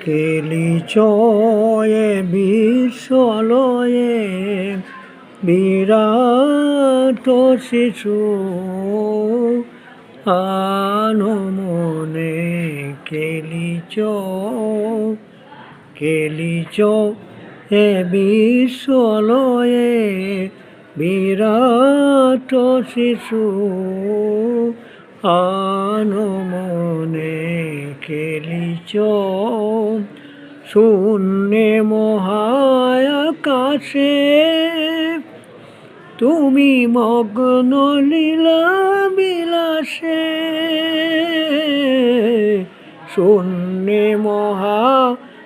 খেলিছ এ বিশ্বলয়ে বিরাট শিশু আনমনে খেলিছ এ বিশ্বলয়ে বিরাট শিশু আনমনে খেলিছ শূন্যে মহাকাশে তুমি মগ্ন লীলা বিলাসে শূন্যে মহাকাশে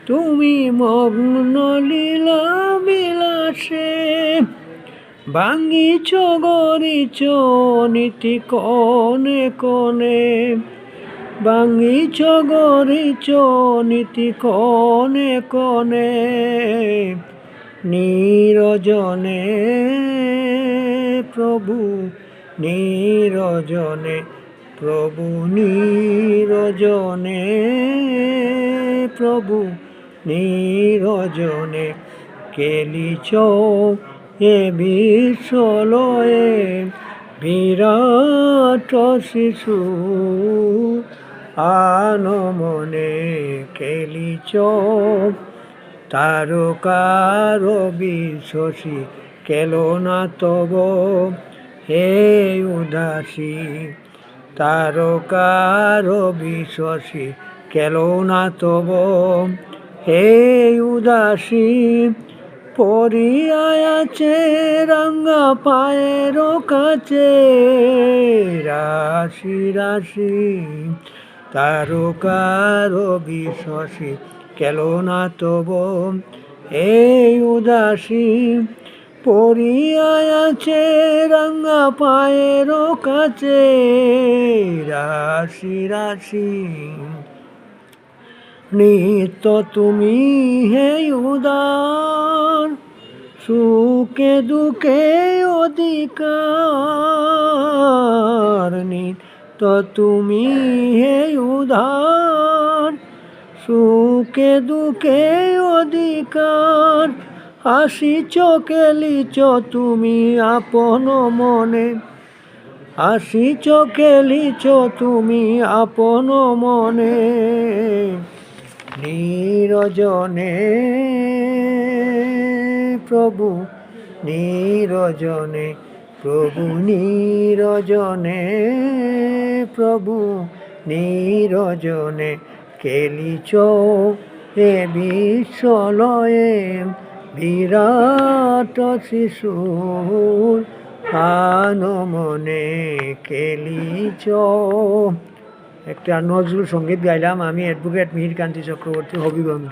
তুমি মগ্ন লীলা বিলাসে ভাঙিছ গড়িছ নীতি কনে কনে ভাঙিছ গড়িছ নীতি কনে কনে নিরজনে প্রভু নিরজনে প্রভু নিরজনে প্রভু নিরজনে খেলিছ এ বিশ্বলয়ে বিরাট শিশু আনমনে খেলিছ তারকার বিশ্বসী কেলো না তব হে উদাসী তারকার বিশ্বসী কেলো না তব হে উদাসী পরিয়ায় আছে রাঙ্গা পায়ের কাছে রাশি রাশি তারকার বিশ্বসী কেলো না তব এই উদাসী পরিয়ায় আছে রাঙ্গা পায়ের কাছে রাশি রাশি নিত্য তুমি হে উদার সুখে দুঃখে অধিকার নিত্য তুমি হে উদার সুখে দুঃখে অধিকার হাসিছ খেলিছ তুমি আপন মনে হাসিছ খেলিছ তুমি আপন মনে নিরজনে প্রভু নিরজনে প্রভু নিরজনে প্রভু নিরজনে খেলিছ এ বিশ্বলয়ে বিরাট শিশুর আনমনে খেলিছ। একটা নজরুল সঙ্গীত গাইলাম আমি অ্যাডভোকেট মিহিরকান্তি চক্রবর্তী, হবিগঞ্জ।